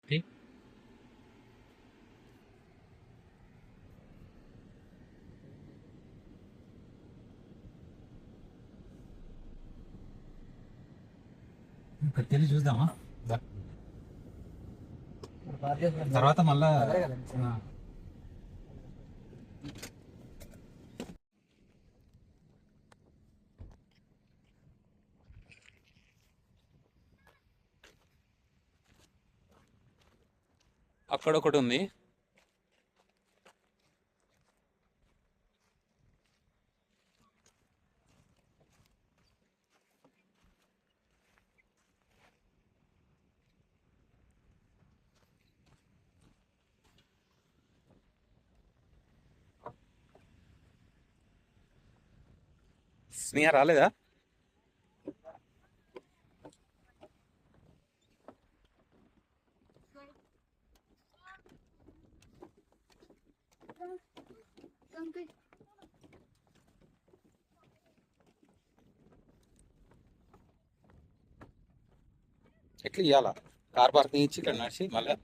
ठीक। కట్టెలు చూద్దామా తర్వాత మళ్ళా అక్కడ ఒకటి ఉంది. స్నేహ రాలేదా? ఎట్లా ఇవ్వాలా? కార్ పార్కింగ్ ఇచ్చి ఇక్కడ నడిచి మళ్ళీ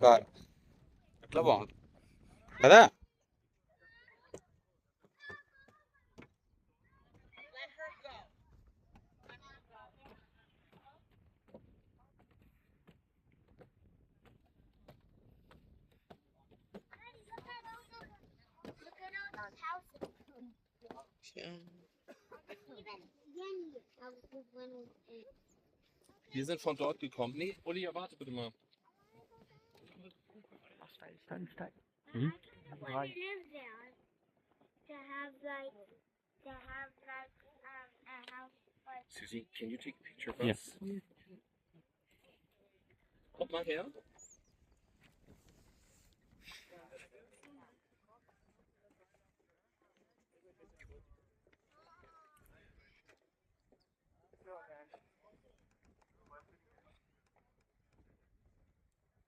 కార్ అట్లా బాగుంది కదా. Wir sind von dort gekommen. Nee, Uli, warte bitte mal. Steig. Mhm. Right. Susie, can you take a picture of Yes. us? Kommt mal her.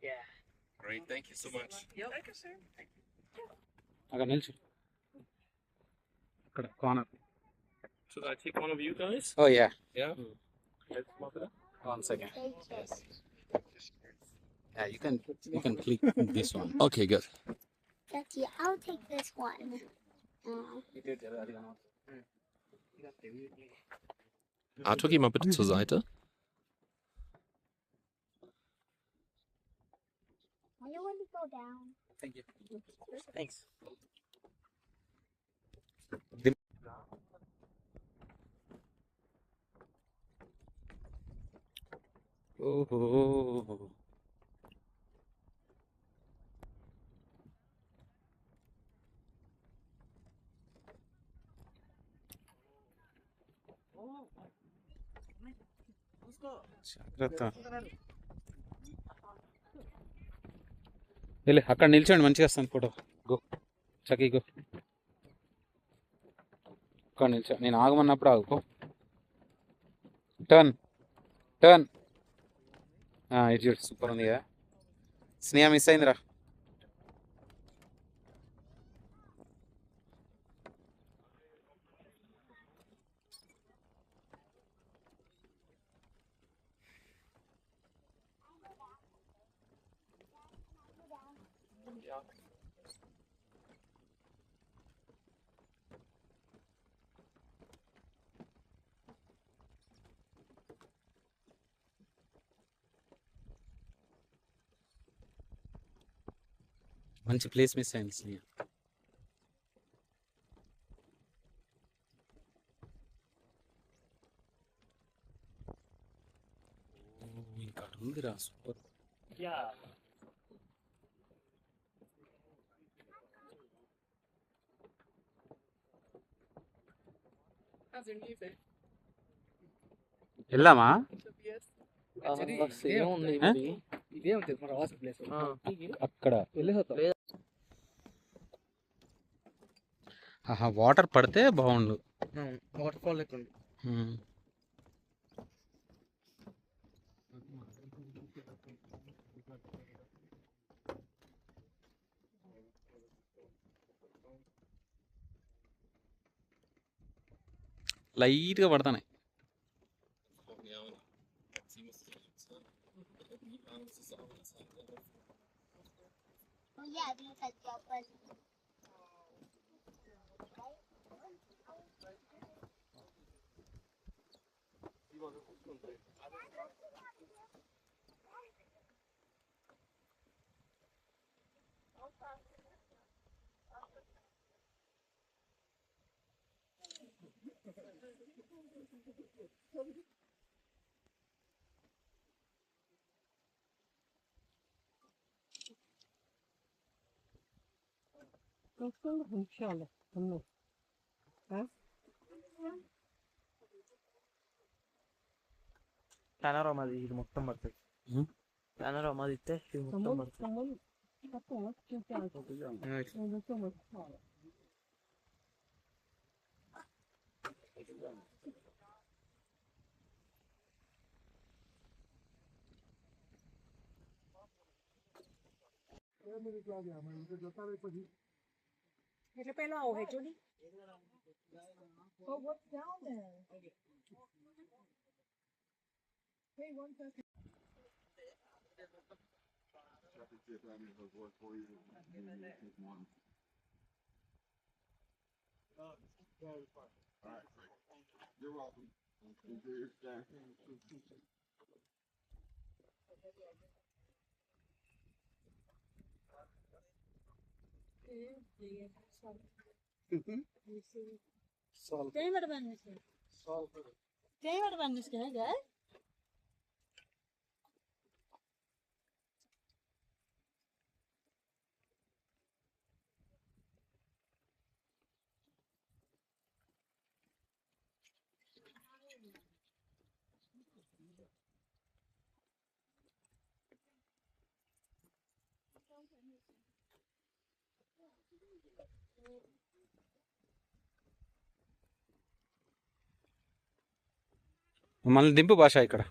Yeah. Great, thank you so much. అక్కడ నిల్చు, అక్కడ corner. Should I take one of you guys? Oh yeah, Yeah. Let's move it up. 1 second. Yes. Yeah, you can click this one. Okay, good. Becky, I'll take this one. Arthur, geh mal bitte zur Seite. I don't want to go down. Thank you. Thanks. ఓహో, జాగ్రత్త. వెళ్ళి అక్కడ నిల్చోండి, మంచిగా వస్తాను photo. Go చకీ go, అక్కడ నిల్చో. నేను ఆగమన్నప్పుడు ఆగుకో. Turn turn. ఇది చూడు, సూపర్ ఉంది కదా. స్నేహ మిస్ అయిందిరా. మంచి ప్లేస్ మిస్ అయింది స్నేహ. ఇంకా ఉందిరా, సూపర్. Yeah. వెళ్దామా? సేమ్ ఉంది ఆ? ఇది. ఇదే ఉంటుంది మన వాసు ప్లేస్. అక్కడ వెళ్ళేసొద్దాం. ఆహా, వాటర్ పడితే బాగుండు. వాటర్ ఫాల్ లెక్క ఉంది. ఉమ్. లైట్గా పడతానే. Ja, und sie muss sich jetzt, die Arme zusammen. Oh yeah, because that was. إن شاء الله تمام ها ప్యానోరామా ఇది మొత్తం పడుతుంది ప్యానోరామా ఇస్తే ఇది మొత్తం పడుతుంది Ele pelo ao Julie. Oh, what's down there? Hey, one second. You're welcome. Enjoy your stay. Tem what about this? Tem what about this guy, guys? మళ్ళీ దింపు భాష ఇక్కడ.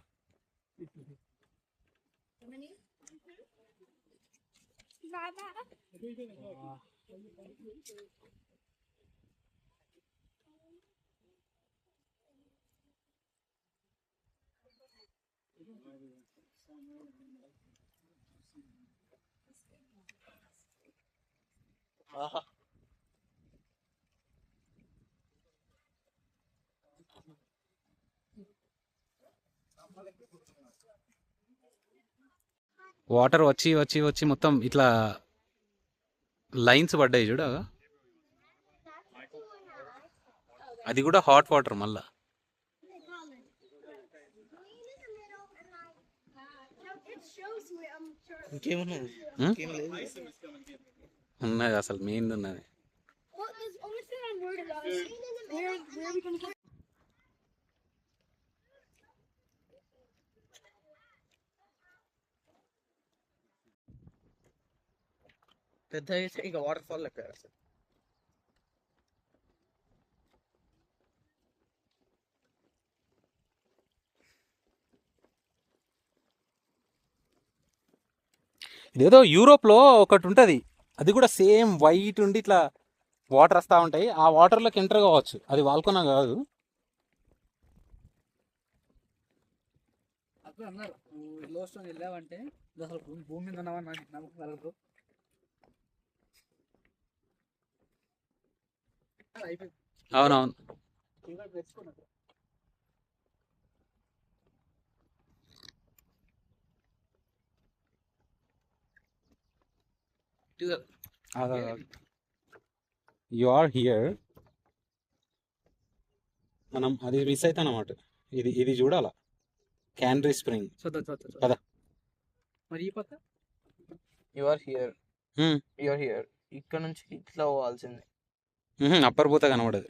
వాటర్ వచ్చి వచ్చి వచ్చి మొత్తం ఇట్లా లైన్స్ పడ్డాయి చూడ. అది కూడా హాట్ వాటర్ మళ్ళా. ఇంకేమున్నది Hmm? ఇంకేం లేదు ఉన్నది అసలు మెయిన్ ఉన్నది. Well, there's only thing I'm worried about is where are we gonna get? పెద్ద అయితే ఇక వాటర్ ఫాల్ లెక్క అసలు. ఇదేదో యూరోప్లో ఒకటి ఉంటుంది, అది కూడా సేమ్ వైట్ ఉండి ఇట్లా వాటర్ వస్తూ ఉంటాయి. ఆ వాటర్లోకి ఎంటర్ కావచ్చు, అది వాల్కొనా కాదు. అప్పుడు అన్నారు లో స్టోన్ వెళ్ళావంటే ఇది అసలు భూమి మీద ఉన్నావని నాకు నమ్మకం కలగదు. అయిపోయింది అవునవును. ఇంకా తెచ్చుకున్నాను. You are here. మనం అది మిస్ అవుతాం అన్నమాట. ఇది ఇది చూడాలా, క్యాన్రీ స్ప్రింగ్. చూద్దాం చూద్దాం పద. మరి ఈ పక్క యు ఆర్ హియర్ ఇక్కడ నుంచి ఇట్లా పోవాల్సింది. అప్పర్ పోతే కనబడదు.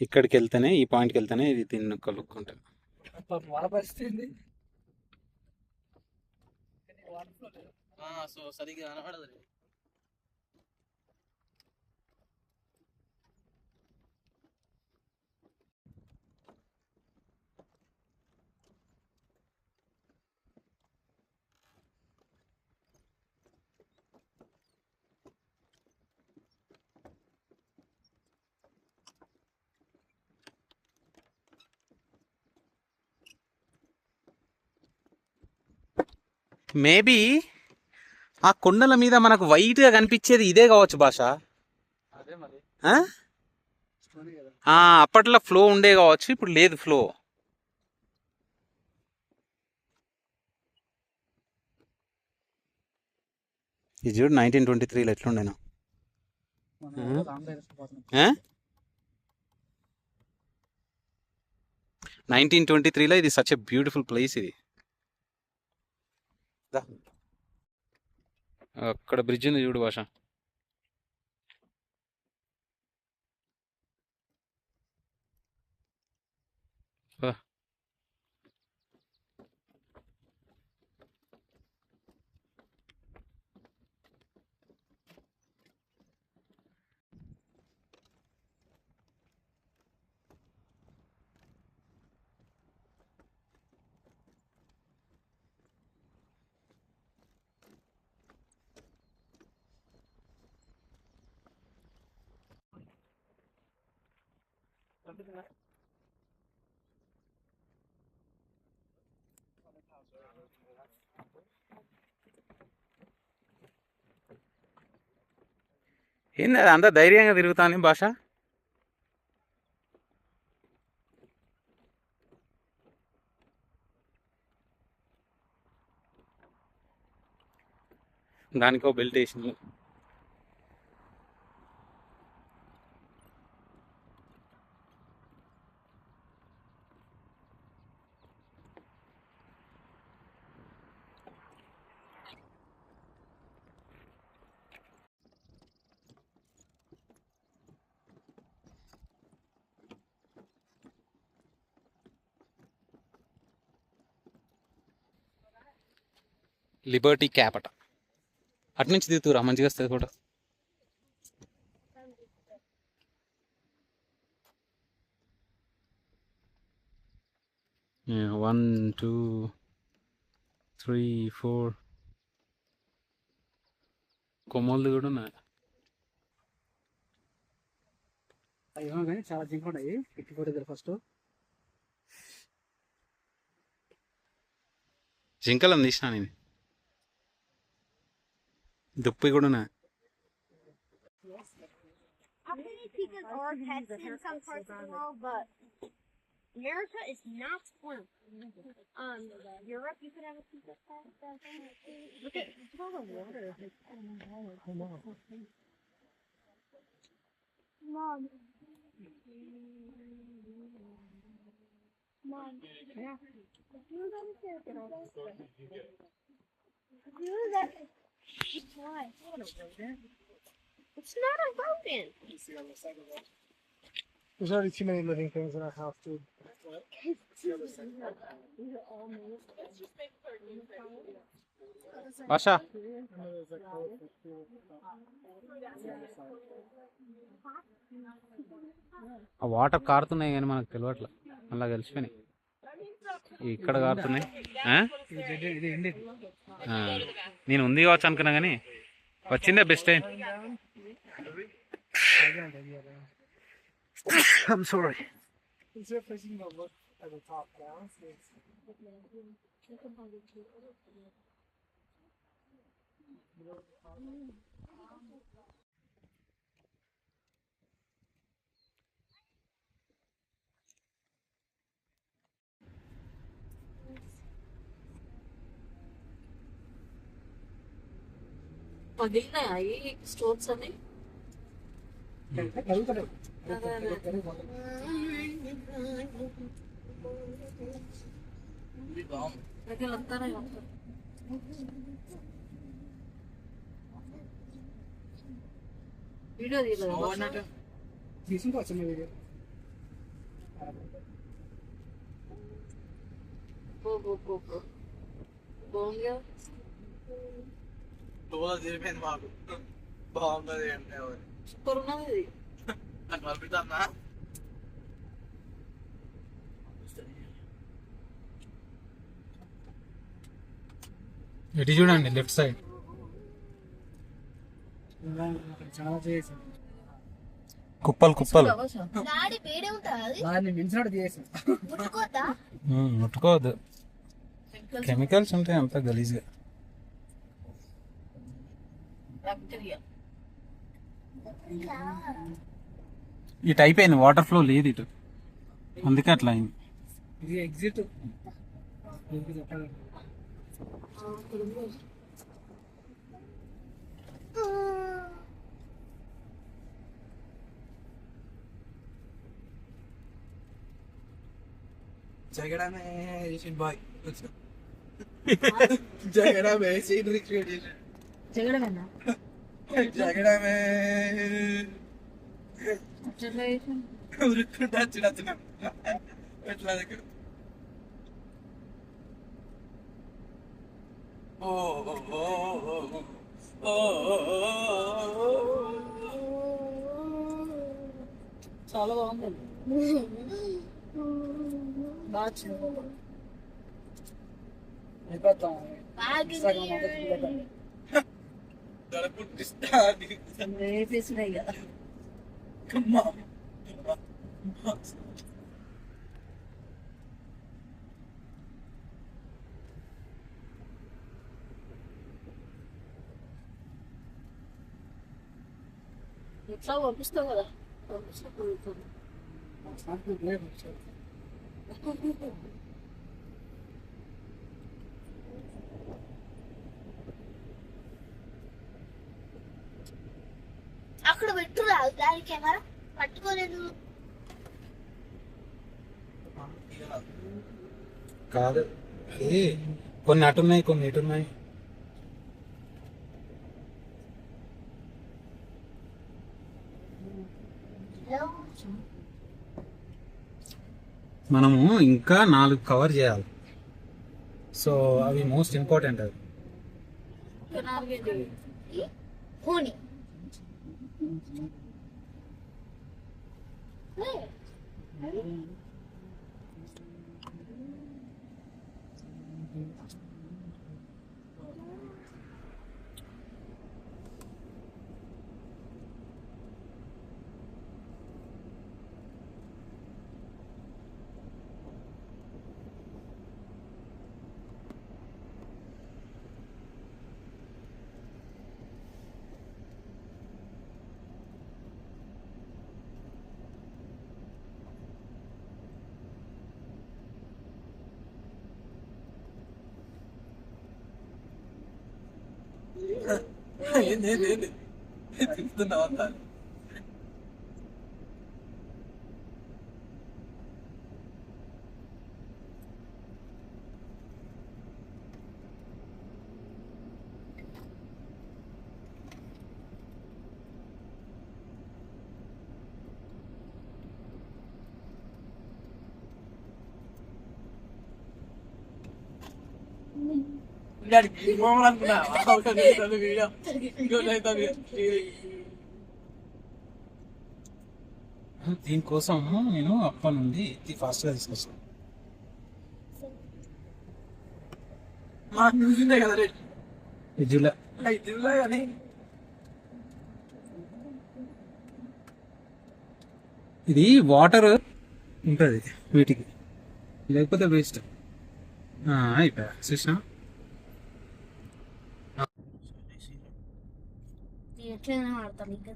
ఇక్కడికి వెళ్తేనే, ఈ పాయింట్కి వెళ్తేనే ఇది తిన్న కలుక్కుంటుంది. మన పరిస్థితి సో సరిగ్గా కనబడదు. మేబీ ఆ కొండల మీద మనకు వైట్ గా కనిపించేది ఇదే కావచ్చు భాష. అదే మరి ఆ? అప్పట్లో ఫ్లో ఉండే కావచ్చు, ఇప్పుడు లేదు ఫ్లో. ఇది చూడు 1923లో ఎట్లుండేనా. 1923లో ఇది సచ్ ఎ బ్యూటిఫుల్ ప్లేస్ ఇది. దా. అక్కడ బ్రిడ్జ్ ఉంది చూడు భాష. దా. ఏంది అది అంత ధైర్యంగా తిరుగుతాను భాష. దానికో బెల్ట్ వేసింది. లిబర్టీ క్యాప్ అట. అటు నుంచి దిగుతురా మంచిగా వస్తుంది ఫోటో. 1 2 3 4 కొమ్మలు కూడా ఉన్నాయి. అయ్యో కానీ చాలా జింక్ ఉన్నాయి. ఎక్కిపోతుంది ఫస్ట్. జింకలను తీసినా నేను. దుప్పి కూడా ఉన్నాయి. Opportunity peacocks are pets in some parts of the world, but America is not one. Europe, you could have a peacock pet. Look at all the water. Mom. Mom. Yeah. Why? It's not a rodent. There's already too many living things in our house, dude. భాష ఆ water కారుతున్నాయి కానీ మనకు తెలియట్లే. మళ్ళీ కలిసిపోయినాయి. ఇక్కడ కారుతున్నాయి. నేను ఉంది కావచ్చు అనుకున్నా కానీ వచ్చిందే best time. I'm sorry. Is there a place you can go look at the top down? పగిలినాయా ఈ స్టోన్స్ అని? వీడియో తీయలేదు. తీసుకోవచ్చు వీడియో. బాగుంది. తెలిపోయింది మాకు. బాగుంది అంటే సూపర్ ఉన్నది. నాకు పంపిద్దామా? ఇటు చూడండి లెఫ్ట్ సైడ్. చాలా చేసి కుప్పలు కుప్పలు. Daddy, వేడే ఉంటుంది. దాన్ని మించినట్టు చేసి ముట్టుకోతా? ముట్టుకోవద్దు. కెమికల్స్ ఉంటాయి అంత గలీజ్గా. బ్యాక్టీరియా. ఇటు అయిపోయింది, వాటర్ ఫ్లో లేదు ఇటు, అందుకే అట్లా అయింది. ఇది exit. Jagada mein Rishit bhai. Jagada mein scene recreation. జగడమేనా Jagada mein ఉరుక్కుంటా చిన్న చిన్న ఎట్లా దగ్గర. ఓ ఓ ఓ ఓ చాలా బాగుంది. బాగా అయిపోతాం. పుట్టిస్తా వేపేసినాయి కదా. ఎట్లా పంపిస్తావు కదా, అక్కడ పెట్టురా దాని కెమెరా పట్టుకోలేదు. కాదు, అది కొన్ని అటున్నాయి, కొన్ని ఇటున్నాయి. మనము ఇంకా 4 కవర్ చేయాలి, సో అవి మోస్ట్ ఇంపార్టెంట్. అది పోనీ ఏంది తింటున్నావా? దీనికోసం నేను అప్పటి నుండి ఇది ఫాస్ట్గా తీసుకొస్తాను. కదా రేట్ ఇదిలా ఇదిలా కానీ ఇది వాటర్ ఉంటుంది వీటికి, లేకపోతే వేస్ట్. అయిపోయా చూసినా. నేను ఎట్లయినా ఆడతాను ఇంకా.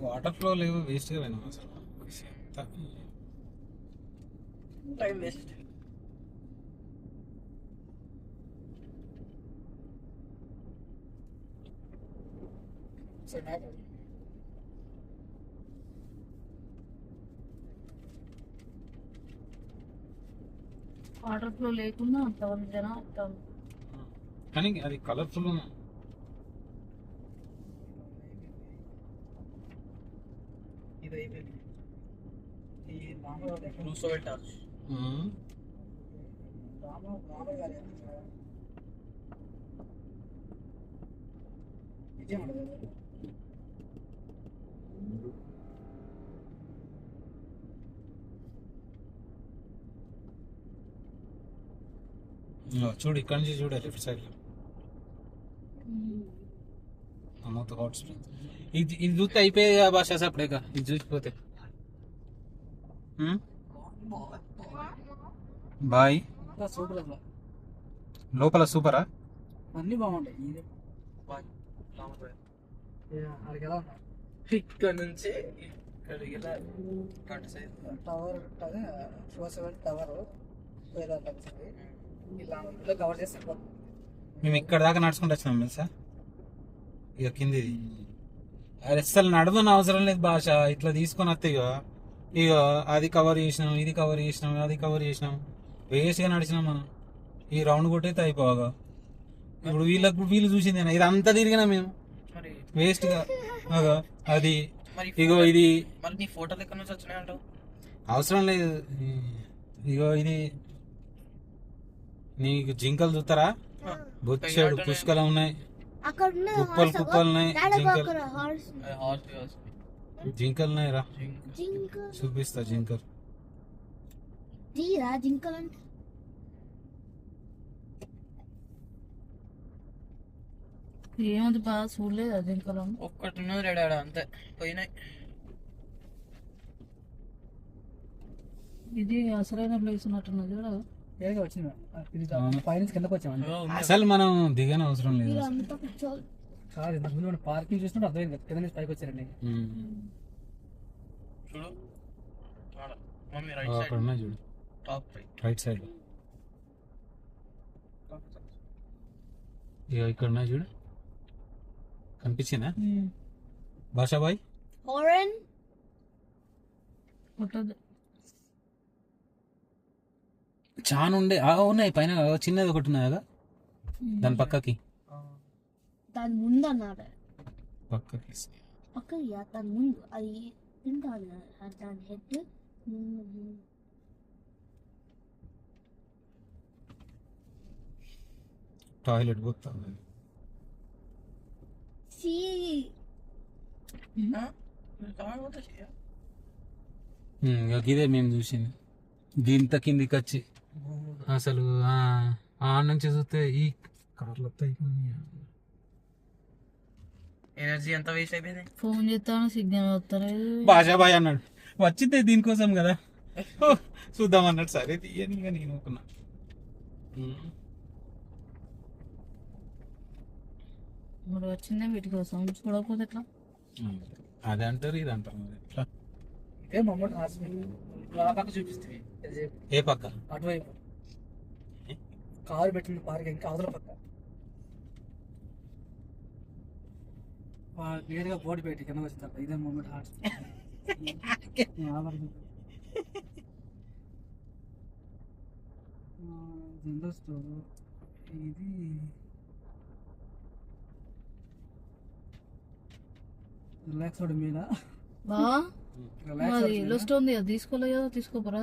వాటర్ ఫ్లో లేవు, వేస్ట్గా పోయినాం అసలు. Time waste. వాటర్ ఫ్లో లేకుండా అంత జనం వస్తాం. కానీ అది కలర్ఫుల్ ఇది అయిపోయింది. ఈ మామూలు రూసోవెల్ టార్చ్ చూడు ఇక్కడ నుంచి చూడ లెఫ్ట్ సైడ్ అమ్మతో హాట్ స్ప్రింగ్ ఇది చూస్తే అయిపోయేది ఆ భాష అప్పుడేగా ఇది చూసిపోతే బాయ్ సూపర్ అసలు లోపల సూపరా అన్ని బాగుంటాయి. ఇది అక్కడికి ఎలా ఉన్నా ఇక్కడ నుంచి ఇక్కడికి ఎలా టవర్ ఉంటుంది 47 టవర్ ఇలా కవర్ చేస్తే మేము ఇక్కడ దాకా నడుచుకుంటూ వచ్చినాం తెలుసా ఇక కిందిది అది అస్సలు నడవని అవసరం లేదు భాష ఇట్లా తీసుకొని వస్తే ఇక అది కవర్ చేసినాం ఇది కవర్ చేసినాం అది కవర్ చేసినాం వేస్ట్గా నడిచినాం మనం ఈ రౌండ్ కొట్టయితే అయిపోగా ఇప్పుడు వీళ్ళు చూసింది ఇది అంతా తిరిగినా మేము మరి వేస్ట్గా అది మరి ఇగో ఇది మరి నీ ఫోటోలు ఎక్కడి నుంచి వచ్చినాయంటావు? అవసరం లేదు ఇగో ఇది నీకు జింకలు చూస్తారా బొచ్చాడు పుష్కలం ఉన్నాయి అక్కడ ఉన్న కుప్పలు కుప్పలు ఉన్నాయి జింకలు హార్స్ జింకలు ఉన్నాయి రా జింక చూపిస్తా జింకలు తీరా జింకలంటే ఏమది బాగా చూడలేదు అది ఇంకా ఒక్కటి ఉన్నది రెడాడ అంతే పోయినాయి. ఇది అసలైన ప్లేస్ ఉన్నట్టున్నది కూడా. పైనుంచి కిందకు వచ్చాము. అసలు మనం దిగని అవసరం లేదు మీరు అంతా కూర్చోవాలి. కాదు ఇంతకు ముందు మనం పార్కింగ్ చూసినట్టు అర్థమైంది కదా, కింద నుంచి పైకి వచ్చారండి. చూడు మమ్మీ రైట్ అక్కడ ఉన్నాయి చూడు టాప్ రైట్ రైట్ సైడ్ ఇక ఇక్కడ ఉన్నాయి చూడు కనిపించిందా భాషాబాయ్ హారన్ ఉంటుంది. చాలా ఉండే ఉన్నాయి పైన చిన్నది ఒకటి ఉన్నది కదా దాని పక్కకి దాని ముందు అన్నాడు పక్కకి పక్కకి దాని ముందు అది తింటాను దాని హెడ్ టాయిలెట్ పోతా సి ఇదే మేము చూసింది దీంత కిందికి వచ్చి అసలు ఆ నుంచి చూస్తే ఈ కార్లు వస్తాయి ఎనర్జీ ఎంత వేస్ట్ అయిపోయింది. ఫోన్ చేస్తాను సిగ్నల్ వస్తలేదు. భాషాబాయ్ అన్నాడు వచ్చిందే దీనికోసం కదా చూద్దాం అన్నాడు సరే తీయని నేను అనుకున్నా ఇప్పుడు వచ్చిందే వీటి కోసం చూడకపోతే ఎట్లా. అది అంటారు ఇది అంటారు మరి ఎట్లా ఇదే మమ్మల్ని హాస్పిటల్ ఆ పక్క చూపిస్తుంది. ఏ పక్క అటువైపు కారు పెట్టిన పార్కింగ్ ఇంకా అవతల పక్క క్లియర్గా బోర్డు పెట్టి కింద వచ్చింది. ఇదే మూమెంట్ హార్ట్స్ జనరల్ స్టోర్ ఇది రిలాక్స్ అవడం మీద బా అది లిస్ట్ ఉంది అది తీసుకోలేదు కదా తీసుకోపోరా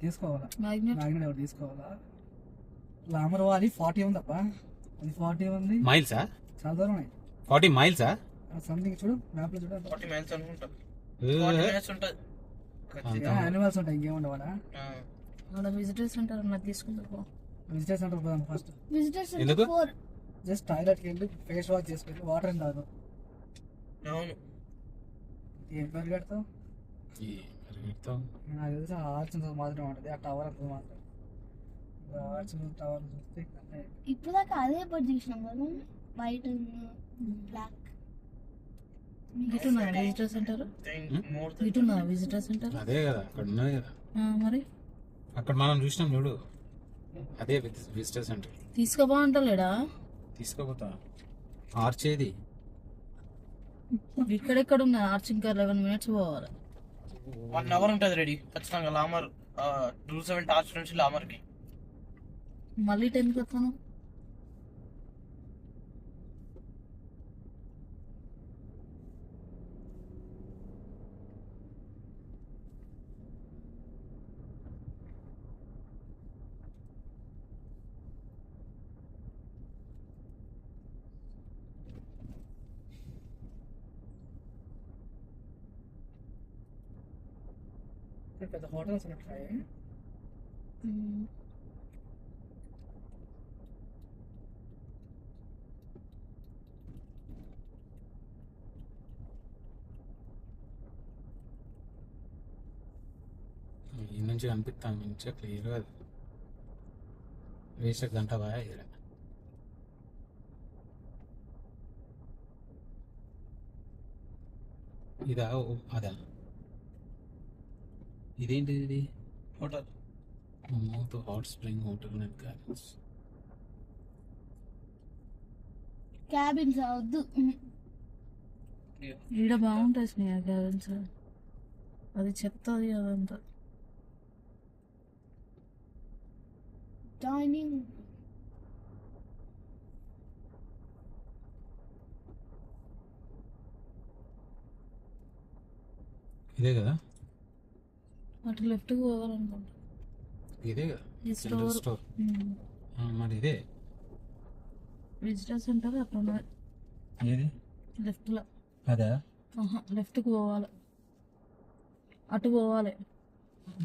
తీసుకోవాలా మ్యాగ్నెట్ మ్యాగ్నెట్ ఎవరు తీసుకోవాలా. లామర్ అది 40 ఉంది తప్ప అది 40 ఉంది. మైల్సా చాలా దూరం ఉన్నాయి. 40 మైల్సా సంథింగ్ చూడు మ్యాప్ లో చూడు 40 miles అనుకుంటా. యానిమల్స్ ఉంటాయి ఇంకేముండవాడా. అక్కడ విజిటర్స్ ఉంటారు నాకు తీసుకుంటారు. విజిటర్ సెంటర్ పోదాం ఫస్ట్. విజిటర్స్ ఎందుకు? జస్ట్ టాయిలెట్కి వెళ్ళి ఫేస్ వాష్ చేసుకొని వాటర్ అని తాగు. అవును ఏం పేరు కడతావు నాకు తెలిసి ఆ ఆర్చ్ మాత్రమే ఉంటుంది. ఆ టవర్ అంత మాత్రం ఆర్చ్ టవర్ చూస్తే ఇప్పుడు దాకా అదే బట్ చూసినాం కదా వైట్ బ్లాక్. ఇటున్నా విజిటర్ సెంటర్ ఇటున్నా విజిటర్ సెంటర్ అదే కదా అక్కడ ఉన్నది కదా మరి అక్కడ మనం చూసినాం చూడు అదే విజిటర్ సెంటర్ తీసుకోబా అంటలేడా తీసుకోపోతా ఆర్చ్ ఏది ఇక్కడెక్కడ ఉన్నాయి ఆర్చ్ ఇంకా 11 minutes పోవాలి. 1 hour ఉంటుంది రెడీ ఖచ్చితంగా. లామర్ రూసెవెల్ట్ ఆర్చ్ నుంచి లామర్కి. మళ్ళీ 10కి వస్తాను. పెద్ద హోటల్స్ ఉంటాయి. ఈ నుంచి కనిపిస్తాను మంచిగా క్లియర్గా. వేస్ట్ గంట బాగా ఇది. ఇదా అదా ఇదేంటి ఇది? Hotel hot spring hotel and cabins. Cabins వద్దు. ఈడ బాగుంటాయి స్నేహ క్యాబిన్స్. అది చెప్తుంది అదంతా. Dining. ఇదే కదా? అటు లెఫ్ట్కి పోవాలనుకుంటా. ఇదే కదా ఈ జనరల్ స్టోర్. మరి ఇదే విజిటర్ సెంటర్ అక్కడ ఉన్నది ఏది? లెఫ్ట్లో. అదా? లెఫ్ట్కి పోవాలి, అటు పోవాలి.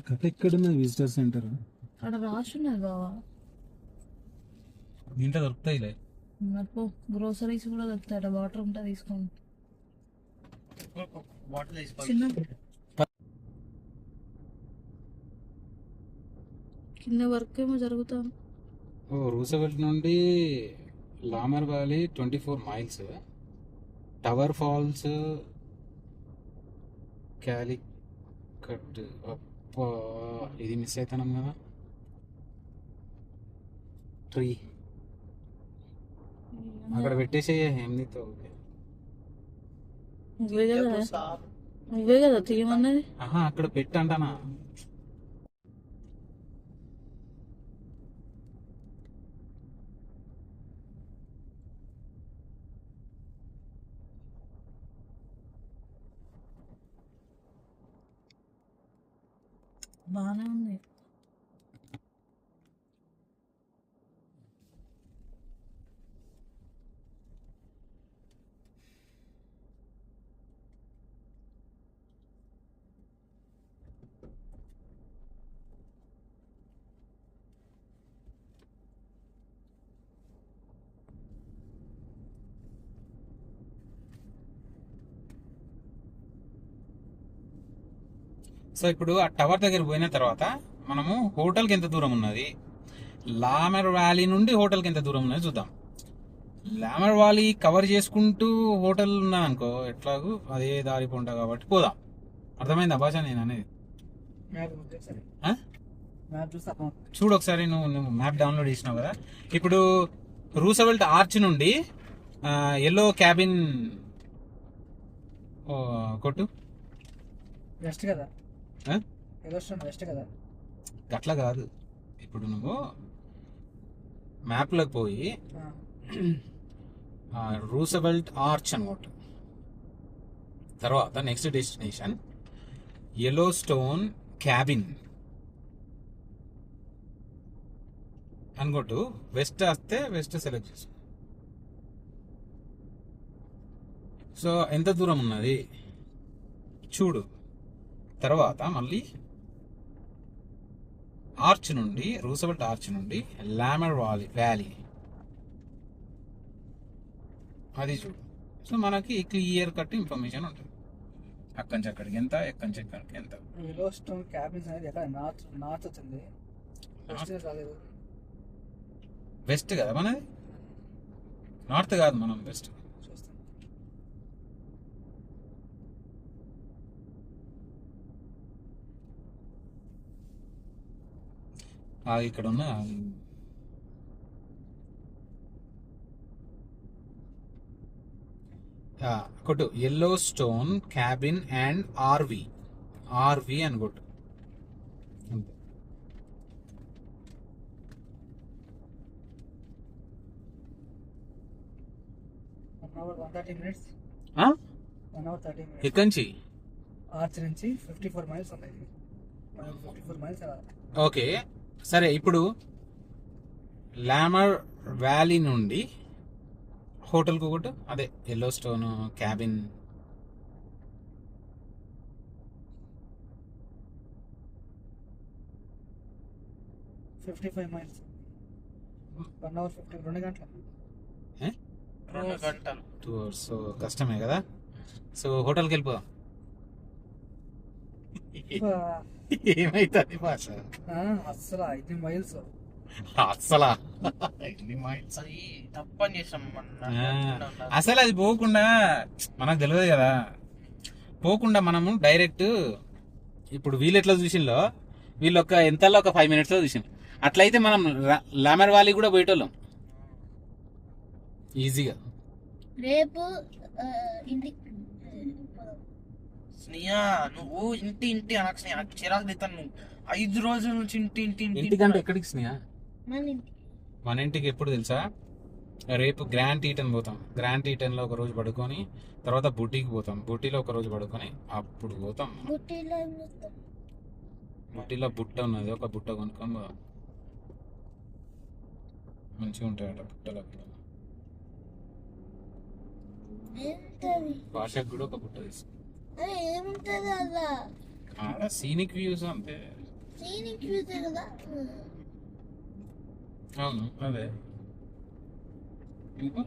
కథ ఎక్కడున్నది విజిటర్ సెంటర్? అక్కడ రాసి ఉన్నది బావా. దీంట్లో దొరుకుతాయిలే. పో, గ్రోసరీస్ కూడా దొరుకుతాయి. అక్కడ వాటర్ ఉంటే తీసుకోండి. బాటిల్ తీసుకోవాలి. చిన్న కింద వర్క్ ఏమో జరుగుతాం. రూసెవెల్ట్ నుండి Lamar Valley 24 miles. Tower Falls క్యాలికట్. ఇది మిస్ అవుతున్నాం కదా. ట్రీ అక్కడ పెట్టేసేయ ఏమితో. నువ్వే కదా తీయమన్నది. అక్కడ పెట్టంటానా. బాగానే ఉంది. సో ఇప్పుడు ఆ టవర్ దగ్గర పోయిన తర్వాత మనము హోటల్కి ఎంత దూరం ఉన్నది, లామర్ వ్యాలీ నుండి హోటల్కి ఎంత దూరం ఉన్నది చూద్దాం. లామర్ వ్యాలీ కవర్ చేసుకుంటూ హోటల్ ఉన్నది అనుకో, ఎట్లాగూ అదే దారి పొంట కాబట్టి పోదాం. అర్థమైందా భాష నేను అనేది? చూడు ఒకసారి, నువ్వు మ్యాప్ డౌన్లోడ్ చేసినావు కదా. ఇప్పుడు రూసెవెల్ట్ ఆర్చ్ నుండి ఎల్లో క్యాబిన్ కొట్టు. వెస్ట్ కదా, వెస్ట్ కదా. అట్లా కాదు. ఇప్పుడు నువ్వు మ్యాప్లోకి పోయి రూసెవెల్ట్ ఆర్చ్ అనమాట. తర్వాత next destination Yellowstone cabin అనుకోటు. వెస్ట్ వస్తే వెస్ట్ సెలెక్ట్ చేసుకో. సో ఎంత దూరం ఉన్నది చూడు. తర్వాత మళ్ళీ ఆర్చ్ నుండి, రూసెవెల్ట్ ఆర్చ్ నుండి లామర్ వ్యాలీ అది చూడు. సో మనకి క్లియర్ కట్ ఇన్ఫర్మేషన్ ఉంటుంది. అక్కడి నుంచి అక్కడికి ఎంత, ఎక్కడి నుంచి ఎక్కడికి ఎంత. ఎల్లో స్టోన్ క్యాబిన్స్ అనేది ఎక్కడ? నార్త్ వచ్చింది. వెస్ట్ కదా మనది, నార్త్ కాదు, మనం వెస్ట్. ఇక్కడ ఉన్న కొట్టు Yellowstone cabin and RV అని కొట్టు. అవర్ 130 మినిట్స్ ఆ? 1 అవర్ 30 మినిట్స్ ఎక్కడి నుంచి? ఆర్చ్ నుంచి 54 మైల్స్ ఉన్నాయి. 54 మైల్స్ ఓకే సరే, ఇప్పుడు లామర్ వ్యాలీ నుండి హోటల్కి ఒకటి అదే Yellowstone cabin. Miles 1 hour 2 గంటలు. 2 గంటలు. 2 hours. సో కష్టమే కదా. సో హోటల్కి వెళ్ళిపో. ఏమైతుంది భాష అస్సలు 5 మైల్స్ అసలా అది తప్పని చేసాం అసలు అది పోకుండా మనకు తెలియదు కదా. పోకుండా మనము డైరెక్ట్ ఇప్పుడు వీళ్ళు ఎట్లా చూసిందో వీళ్ళు ఎంతలో ఒక 5 minutes లో చూసిండు. అట్లయితే మనం లామర్ వ్యాలీ కూడా పోయేటోళ్ళం ఈజీగా. రేపు ఇంటికి స్నేహ నువ్వు ఇంటి అనకు స్నేహ, చిరాకు తీస్తాను నువ్వు. 5 రోజుల నుంచి ఇంటి ఇంటికంటే ఎక్కడికి స్నేహ? మన ఇంటికి. మన ఇంటికి ఎప్పుడు తెలుసా? రేపు గ్రాండ్ ఈటన్ పోతాం. గ్రాండ్ ఈటన్లో ఒక రోజు పడుకొని తర్వాత బుట్టీకి పోతాం. బుట్టీలో ఒక రోజు పడుకొని అప్పుడు పోతాం. బుట్టిలో ఏం చేస్తాం? బుట్టీలో బుట్ట ఉన్నది, ఒక బుట్ట కొనుక్కొని పోదాం. మంచిగా ఉంటాయట బుట్టలో. ఏంటది? భాషకు కూడా ఒక బుట్ట తీసుకు. అరే ఏముంటది అలా? సీనిక్ వ్యూస్ అంతే. సీనిక్ వ్యూస్ కదా. అవును అదే. ఇంకా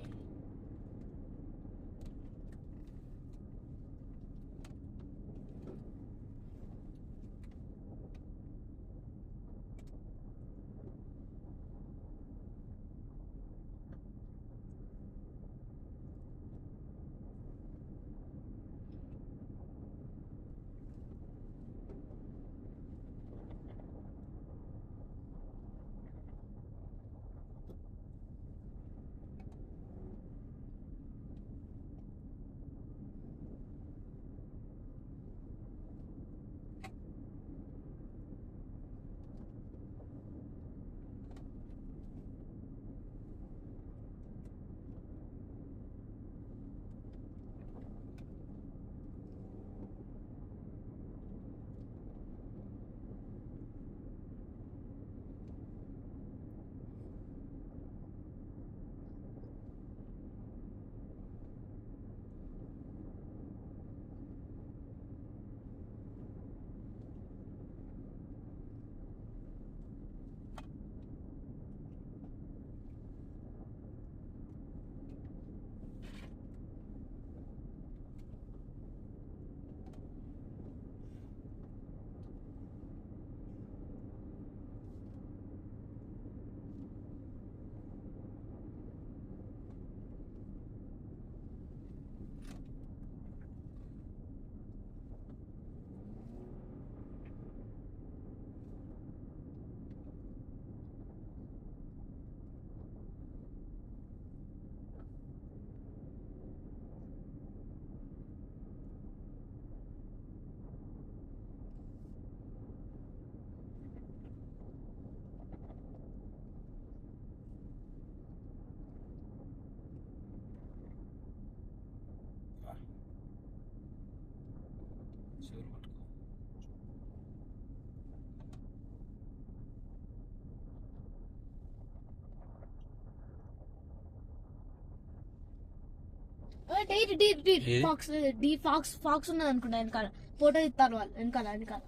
ఫాక్స్ ఉన్నది అనుకుంటా వెనకాల. ఫోటో ఇస్తారు వాళ్ళు వెనకాల.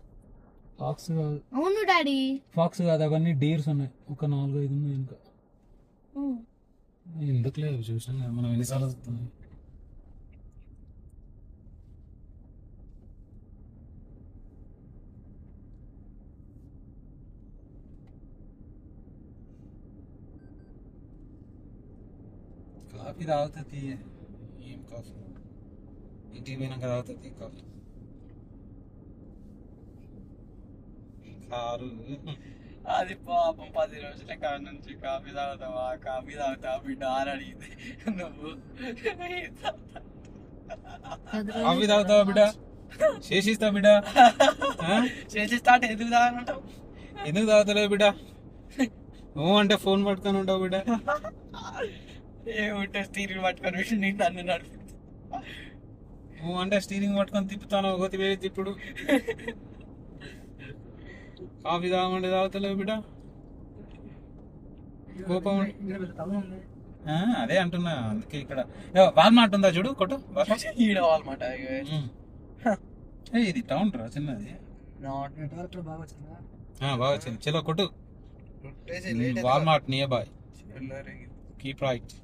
ఫాక్స్ అవును డాడీ. ఫాక్స్ కాదు, అవన్నీ డీర్స్ ఉన్నాయి. ఒక 4-5 ఉన్నాయి ఇంకా. ఎందుకు లేదు చూసినా కదా మనం ఎన్నిసార్లు వస్తుంది. కాఫీ తాగుతుంది. ఏం కాఫీ? ఇంటికి పోయినాక తాగుతుంది కాఫీ. కారు అది పాపం 10 రోజుల కాడ నుంచి కాఫీ తాగుతావా బిడ్డ అని అడిగింది. నువ్వు కాఫీ తాగుతావా బిడ్డ? చేసిస్తావు బిడ్డ? చేసిస్తా అంటే ఎందుకు తాగనంటావు? ఎందుకు తాగుతలేవు బిడ్డ? అంటే ఫోన్ పట్టుకొని ఉంటావు బిడ్డ. ఏమిటో స్టీరింగ్ పట్టుకొని నేను నన్ను నడిపి నువ్వు అంటే స్టీరింగ్ పట్టుకొని తిప్పుతాను ఒకటి వేరే తిప్పుడు. కాఫీ తాగమంటే తాగుతలేవు బిడ్డ. కోపం అదే అంటున్నా. అందుకే ఇక్కడ వాల్మార్ట్ ఉందా చూడు కొట్టు. ఈడ వాళ్ళమాట ఇది టౌన్ రా చిన్నది. బాగా వచ్చింది. చలో కొట్టు. Walmart near by. Keep right.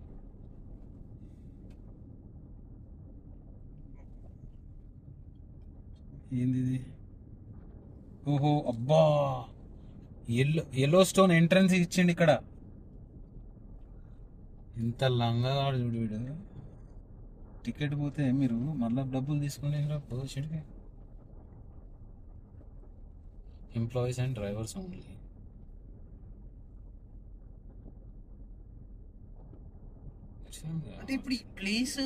ఏంది ఇది? ఓహో అబ్బా, ఎల్లో స్టోన్ ఎంట్రన్స్ ఇచ్చిండు ఇక్కడ. ఇంత లంగా చూడు వీడు. టికెట్ పోతే మీరు మళ్ళీ డబ్బులు తీసుకుని పోషడికి. Employees and drivers only. అంటే ఇప్పుడు ఈ ప్లేస్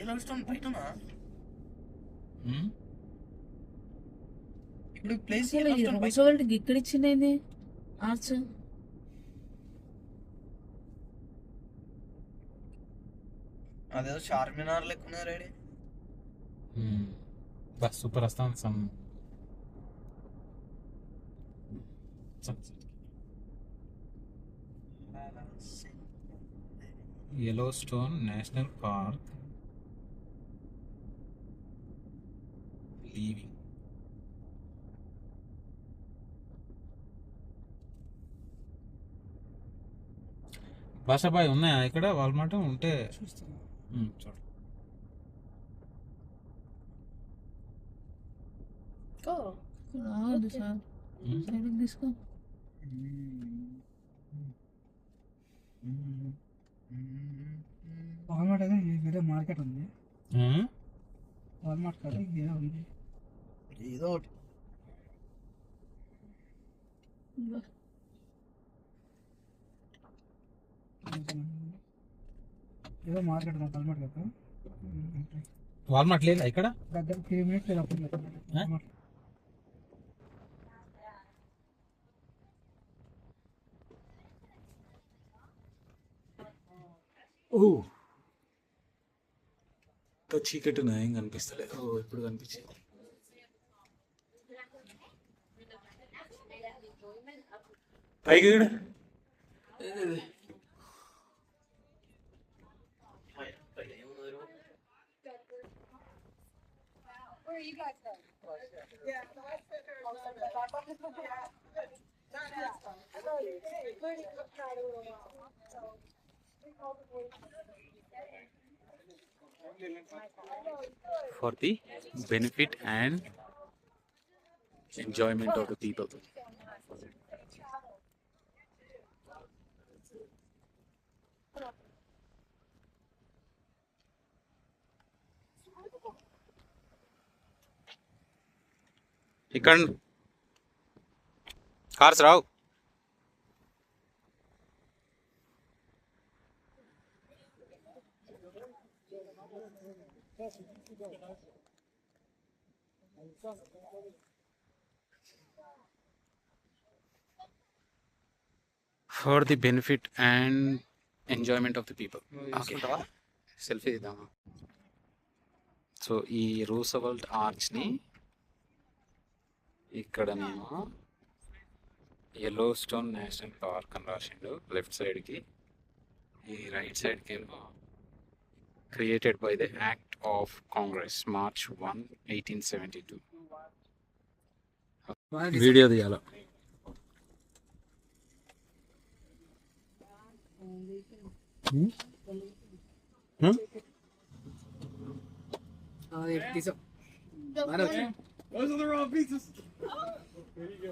ఎలా స్టోన్ బయటనా? ఇప్పుడు ప్లేస్ రోసోవెల్ట్ ఇక్కడ ఇచ్చింది ఆర్చ్. అదేదో చార్మినార్ లెక్కున్నా రెడీ. బస్ సూపర్ వస్తాను. Yellowstone National Park leaving. భాషాబాయ్ ఉన్నాయా ఇక్కడ? వాల్మార్ట్ ఉంటే చూడు. సార్ తీసుకో. వాల్మార్ట్ అయితే వేరే మార్కెట్ ఉంది. వాల్మార్ట్ కాదు ఏదో ఉంది. ఏదో ఒకటి ఏదో మార్కెట్ వాల్మార్ట్ కదా. వాల్మార్ట్ లేదా ఇక్కడ? దగ్గర 3 minutes చీకటి ఏం కనిపిస్తలేదు. ఇప్పుడు కనిపించింది. పైకి for the benefit and enjoyment of the people. ఇక్కడ కార్స్ రావు. For the benefit and enjoyment of the people. Okay. Selfie తీద్దామా? సో ఈ రూసవెల్ట్ ఆర్చ్ని ఇక్కడ నేను యెల్లోస్టోన్ నేషనల్ పార్క్ అని రాసిండు లెఫ్ట్ సైడ్కి. ఈ రైట్ సైడ్కి ఏమో created by the act of Congress March 1, 1872. Video తీయాల. Those are the wrong pieces. There you go.